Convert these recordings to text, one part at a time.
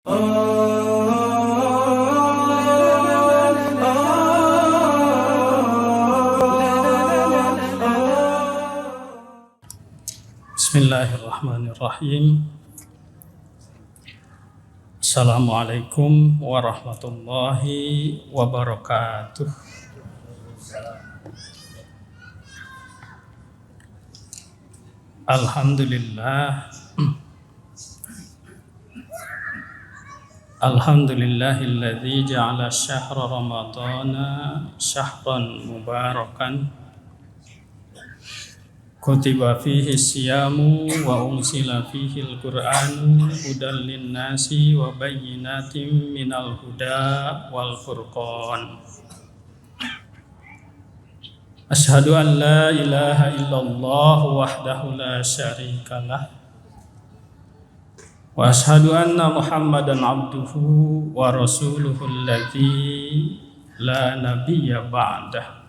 Bismillahirrahmanirrahim. Assalamualaikum warahmatullahi wabarakatuh. Alhamdulillah. Alhamdulillahilladzi ja'ala syahra ramadana syahran mubarakan kutiba fihi siyamu wa unsila fihi al-Qur'anu hudal linnasi wa bayyinatin minal huda wal furqan. Asyhadu an la ilaha illallah wahdahu la syarikalah wa asyhadu anna Muhammadan abduhu wa rasuluhu alladzi la nabiyya ba'dah.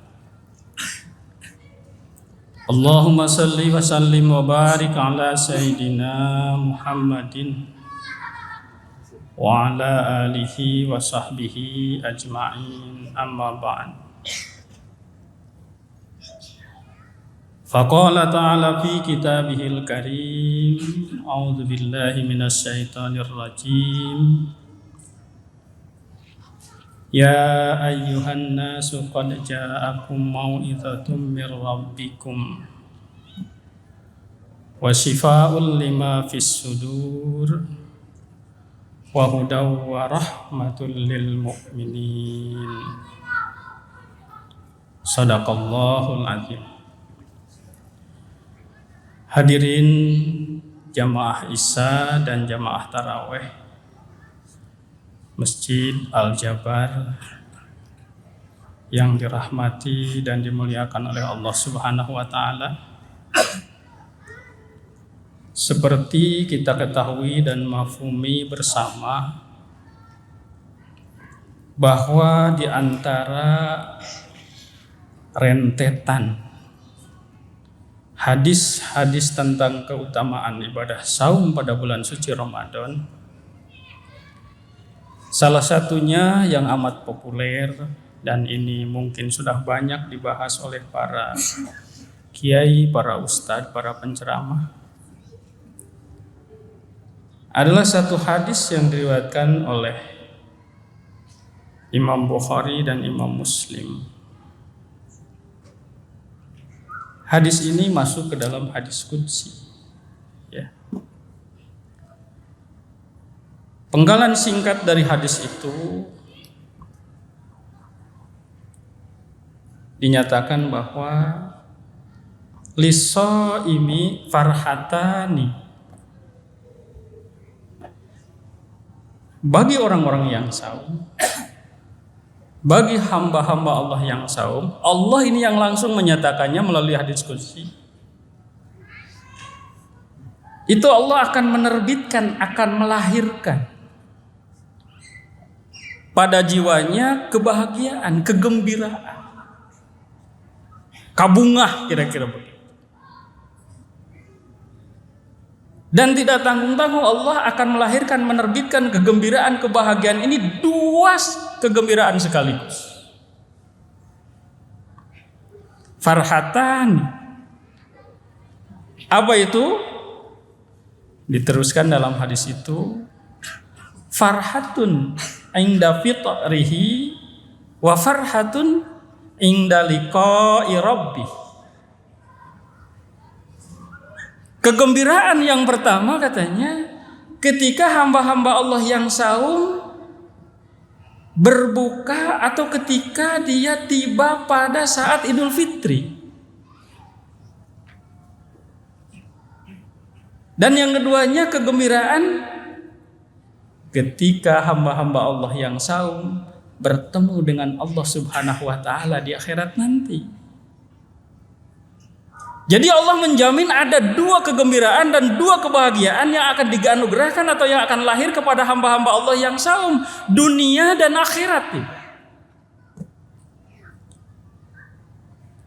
Allahumma salli wa sallim wa barik ala sayyidina Muhammadin wa ala alihi wa sahbihi ajma'in, amma ba'd. Faqala ta'ala fi kitabihil karim, a'udzu billahi minasy syaithanir rajim. Ya ayyuhan nasu qad ja'akum mau'izatun mir rabbikum wa shifaa'un lima fis sudur wa hudaw wa rahmatul lil mu'minin. Shadaqallahul azim. Hadirin jamaah Isya dan jamaah tarawih Masjid Al-Jabar yang dirahmati dan dimuliakan oleh Allah Subhanahu wa taala. Seperti kita ketahui dan mafhumi bersama bahwa di antara rentetan hadis-hadis tentang keutamaan ibadah saum pada bulan suci Ramadan, salah satunya yang amat populer dan ini mungkin sudah banyak dibahas oleh para kiai, para ustadz, para penceramah, adalah satu hadis yang diriwayatkan oleh Imam Bukhari dan Imam Muslim. Hadis ini masuk ke dalam hadis qudsi, ya. Penggalan singkat dari hadis itu dinyatakan bahwa lisoimi farhatani, bagi orang-orang yang saum, bagi hamba-hamba Allah yang saum, Allah ini yang langsung menyatakannya melalui hadis qudsi. Itu Allah akan menerbitkan, akan melahirkan pada jiwanya kebahagiaan, kegembiraan, kabungah, kira-kira begitu. Dan tidak tanggung-tanggung Allah akan melahirkan, menerbitkan kegembiraan, kebahagiaan ini, dua kegembiraan sekaligus. Farhatan. Apa itu? Diteruskan dalam hadis itu, farhatun inda fitrihi wa farhatun inda liqa'i rabbih. Kegembiraan yang pertama katanya ketika hamba-hamba Allah yang saum berbuka atau ketika dia tiba pada saat Idul Fitri. Dan yang keduanya kegembiraan ketika hamba-hamba Allah yang saum bertemu dengan Allah Subhanahu wa taala di akhirat nanti. Jadi Allah menjamin ada dua kegembiraan dan dua kebahagiaan yang akan dianugerahkan atau yang akan lahir kepada hamba-hamba Allah yang saum, dunia dan akhirat.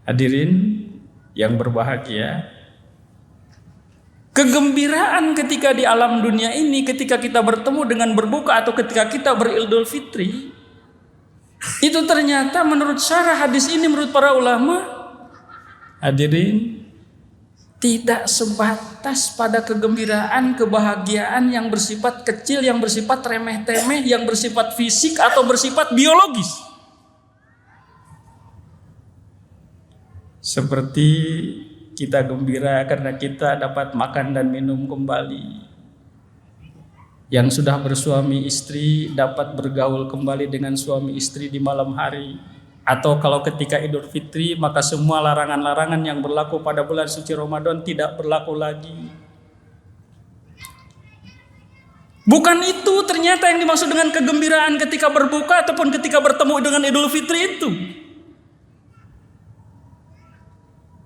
Hadirin yang berbahagia, Kegembiraan ketika di alam dunia ini, ketika kita bertemu dengan berbuka atau ketika kita beridul fitri, itu ternyata menurut syarah hadis ini, menurut para ulama, hadirin, tidak sebatas pada kegembiraan, kebahagiaan yang bersifat kecil, yang bersifat remeh-temeh, yang bersifat fisik atau bersifat biologis. Seperti kita gembira karena kita dapat makan dan minum kembali. Yang sudah bersuami istri dapat bergaul kembali dengan suami istri di malam hari. Atau kalau ketika Idul Fitri, maka semua larangan-larangan yang berlaku pada bulan suci Ramadan tidak berlaku lagi. Bukan itu ternyata yang dimaksud dengan kegembiraan ketika berbuka ataupun ketika bertemu dengan Idul Fitri itu.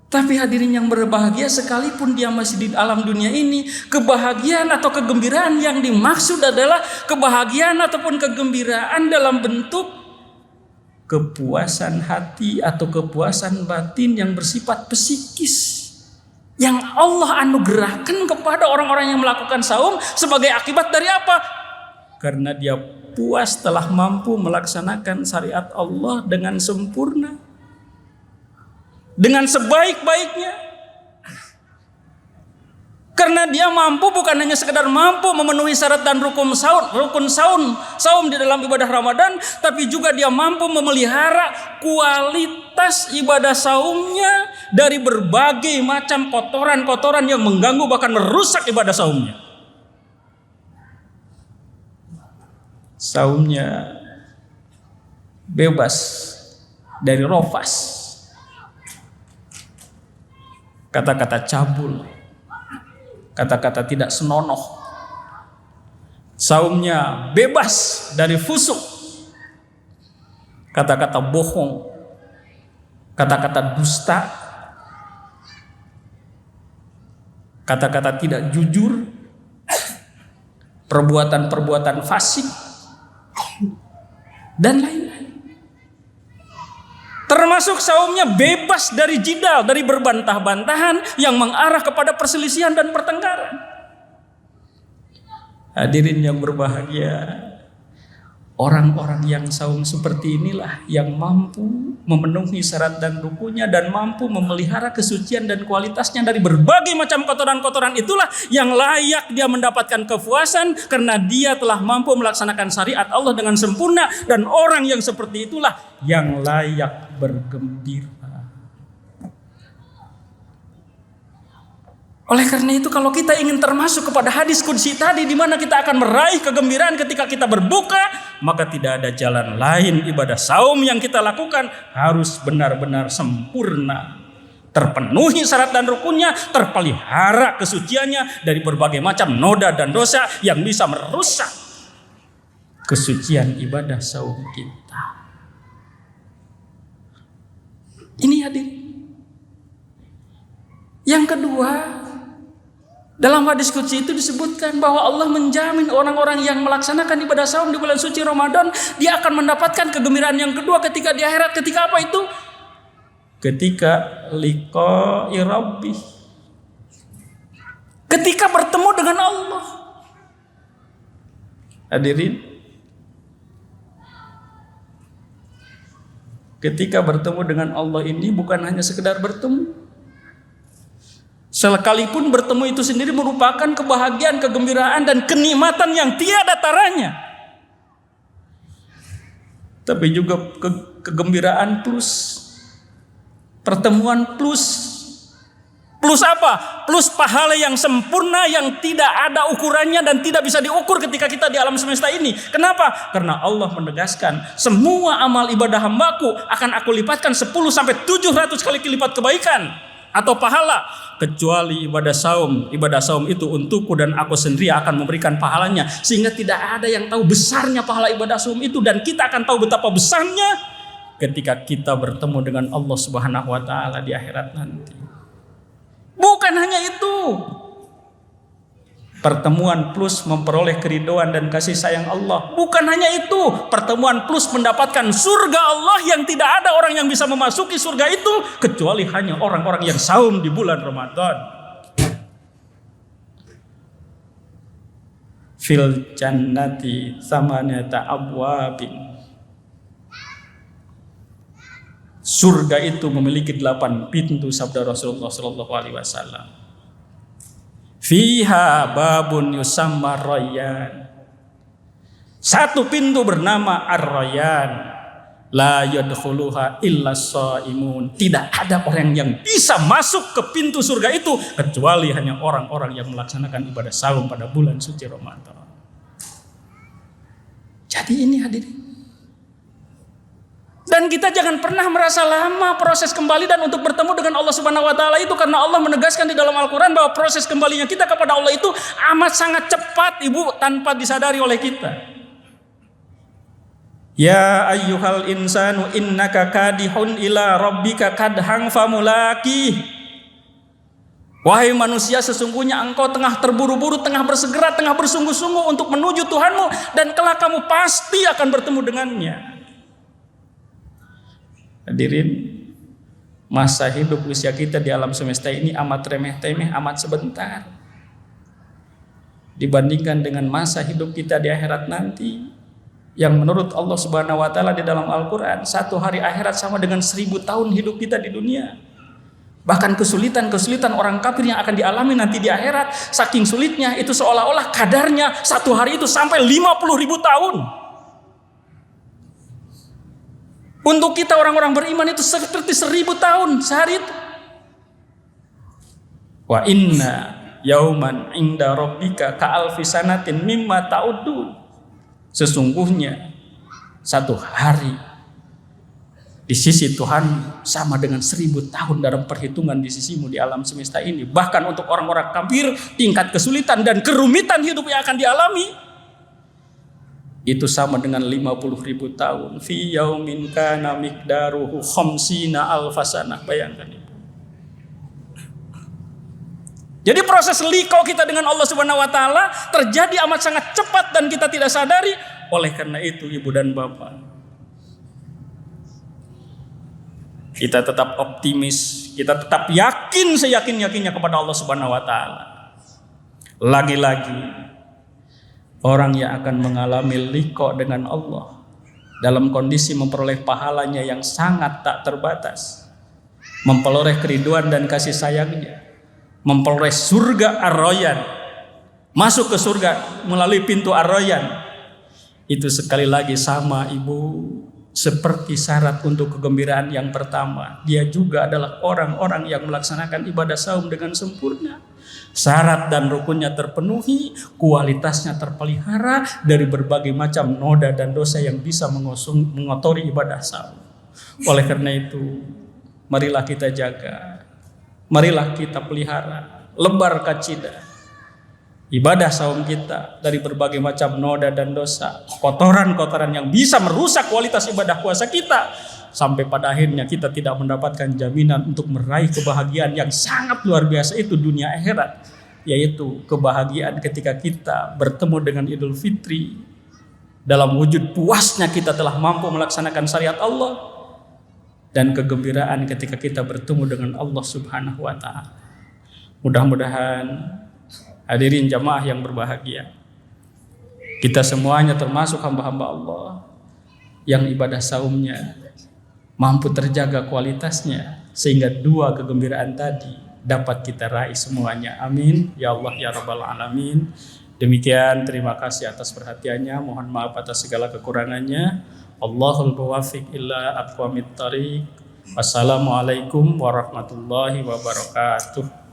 Tapi hadirin yang berbahagia, sekalipun dia masih di alam dunia ini, kebahagiaan atau kegembiraan yang dimaksud adalah kebahagiaan ataupun kegembiraan dalam bentuk kepuasan hati atau kepuasan batin yang bersifat psikis, yang Allah anugerahkan kepada orang-orang yang melakukan saum sebagai akibat dari apa? Karena dia puas telah mampu melaksanakan syariat Allah dengan sempurna, dengan sebaik-baiknya. Karena dia mampu, bukan hanya sekedar mampu memenuhi syarat dan rukun saum di dalam ibadah Ramadan, tapi juga dia mampu memelihara kualitas ibadah saumnya dari berbagai macam kotoran-kotoran yang mengganggu bahkan merusak ibadah saumnya. Saumnya bebas dari rofas, kata-kata cabul, kata-kata tidak senonoh. Saumnya bebas dari fusuk, kata-kata bohong, kata-kata dusta, kata-kata tidak jujur, perbuatan-perbuatan fasik, dan lain-lain. Termasuk saumnya bebas dari jidal, dari berbantah-bantahan yang mengarah kepada perselisihan dan pertengkaran. Hadirin yang berbahagia, orang-orang yang saum seperti inilah yang mampu memenuhi syarat dan rukunnya dan mampu memelihara kesucian dan kualitasnya dari berbagai macam kotoran-kotoran. Itulah yang layak dia mendapatkan kepuasan karena dia telah mampu melaksanakan syariat Allah dengan sempurna, dan orang yang seperti itulah yang layak bergembira. Oleh karena itu, kalau kita ingin termasuk kepada hadis qudsi tadi, di mana kita akan meraih kegembiraan ketika kita berbuka, maka tidak ada jalan lain. Ibadah saum yang kita lakukan harus benar-benar sempurna, terpenuhi syarat dan rukunnya, terpelihara kesuciannya dari berbagai macam noda dan dosa yang bisa merusak kesucian ibadah saum kita. Ini hadir. Yang kedua, dalam hadis qudsi itu disebutkan bahwa Allah menjamin orang-orang yang melaksanakan ibadah saum di bulan suci Ramadan, dia akan mendapatkan kegembiraan yang kedua ketika di akhirat. Ketika apa itu? Ketika liqa'i rabbih, ketika bertemu dengan Allah. Hadirin, ketika bertemu dengan Allah ini bukan hanya sekedar bertemu. Sekalipun bertemu itu sendiri merupakan kebahagiaan, kegembiraan, dan kenikmatan yang tiada taranya. Tapi juga kegembiraan plus, pertemuan plus. Plus apa? Plus pahala yang sempurna yang tidak ada ukurannya dan tidak bisa diukur ketika kita di alam semesta ini. Kenapa? Karena Allah menegaskan, semua amal ibadah hambaku akan aku lipatkan 10-700 kali lipat kebaikan atau pahala, kecuali ibadah saum. Ibadah saum itu untukku dan aku sendiri akan memberikan pahalanya, sehingga tidak ada yang tahu besarnya pahala ibadah saum itu, dan kita akan tahu betapa besarnya ketika kita bertemu dengan Allah Subhanahu wa taala di akhirat nanti. Bukan hanya itu, pertemuan plus memperoleh keridhaan dan kasih sayang Allah. Bukan hanya itu, pertemuan plus mendapatkan surga Allah yang tidak ada orang yang bisa memasuki surga itu kecuali hanya orang-orang yang saum di bulan Ramadan. Fil jannati tsamaniyata abwabin. Surga itu memiliki 8 pintu, sabda Rasulullah sallallahu alaihi wasallam. Fiha babun yusamma Rayyan. Satu pintu bernama Ar-Rayyan. La yadkhuluha illa shaimun. Tidak ada orang yang bisa masuk ke pintu surga itu kecuali hanya orang-orang yang melaksanakan ibadah saum pada bulan suci Ramadan. Jadi ini hadirin. Dan kita jangan pernah merasa lama proses kembali dan untuk bertemu dengan Allah Subhanahu wa taala itu, karena Allah menegaskan di dalam Al-Qur'an bahwa proses kembalinya kita kepada Allah itu amat sangat cepat, Ibu, tanpa disadari oleh kita. Ya ayyuhal insanu innaka kadihun ila rabbika kadhang famulaki. Wahai manusia, sesungguhnya engkau tengah terburu-buru, tengah bersegera, tengah bersungguh-sungguh untuk menuju Tuhanmu, dan kelak kamu pasti akan bertemu dengannya. Hadirin, masa hidup usia kita di alam semesta ini amat remeh-temeh, amat sebentar dibandingkan dengan masa hidup kita di akhirat nanti, yang menurut Allah Subhanahu wa taala di dalam Al-Qur'an, 1 hari akhirat sama dengan 1000 tahun hidup kita di dunia. Bahkan kesulitan-kesulitan orang kafir yang akan dialami nanti di akhirat, saking sulitnya itu seolah-olah kadarnya 1 hari itu sampai 50.000 tahun. Untuk kita orang-orang beriman itu seperti 1000 tahun sehari itu. Wa inna yauman inda rabbika ka'alfi sanatin mimma ta'udun. Sesungguhnya 1 hari di sisi Tuhan sama dengan 1000 tahun dalam perhitungan di sisimu di alam semesta ini. Bahkan untuk orang-orang kafir, tingkat kesulitan dan kerumitan hidup yang akan dialami itu sama dengan 50.000 tahun. Fi yaumin kana miqdaruhu khamsina alfasanah. Bayangkan itu. Jadi proses liqa kita dengan Allah Subhanahu wa taala terjadi amat sangat cepat dan kita tidak sadari. Oleh karena itu, Ibu dan Bapak, kita tetap optimis, kita tetap yakin seyakin-yakinnya kepada Allah Subhanahu wa taala. Lagi-lagi orang yang akan mengalami liqa dengan Allah dalam kondisi memperoleh pahalanya yang sangat tak terbatas, memperoleh keriduan dan kasih sayangnya, memperoleh surga Ar-Rayyan, masuk ke surga melalui pintu Ar-Rayyan, itu sekali lagi sama, Ibu, seperti syarat untuk kegembiraan yang pertama. Dia juga adalah orang-orang yang melaksanakan ibadah saum dengan sempurna. Syarat dan rukunnya terpenuhi, kualitasnya terpelihara dari berbagai macam noda dan dosa yang bisa mengotori ibadah saum. Oleh karena itu, marilah kita jaga, marilah kita pelihara, lebar kacida ibadah saum kita dari berbagai macam noda dan dosa, kotoran-kotoran yang bisa merusak kualitas ibadah puasa kita, sampai pada akhirnya kita tidak mendapatkan jaminan untuk meraih kebahagiaan yang sangat luar biasa itu dunia akhirat, yaitu kebahagiaan ketika kita bertemu dengan Idul Fitri dalam wujud puasnya kita telah mampu melaksanakan syariat Allah, dan kegembiraan ketika kita bertemu dengan Allah Subhanahu wa taala. Mudah-mudahan hadirin jamaah yang berbahagia, kita semuanya termasuk hamba-hamba Allah yang ibadah saumnya mampu terjaga kualitasnya, sehingga 2 kegembiraan tadi dapat kita raih semuanya. Amin ya Allah ya Rabbal alamin. Demikian, terima kasih atas perhatiannya, mohon maaf atas segala kekurangannya. Allahul muwaffiq ila aqwamit thariq. Wassalamualaikum warahmatullahi wabarakatuh.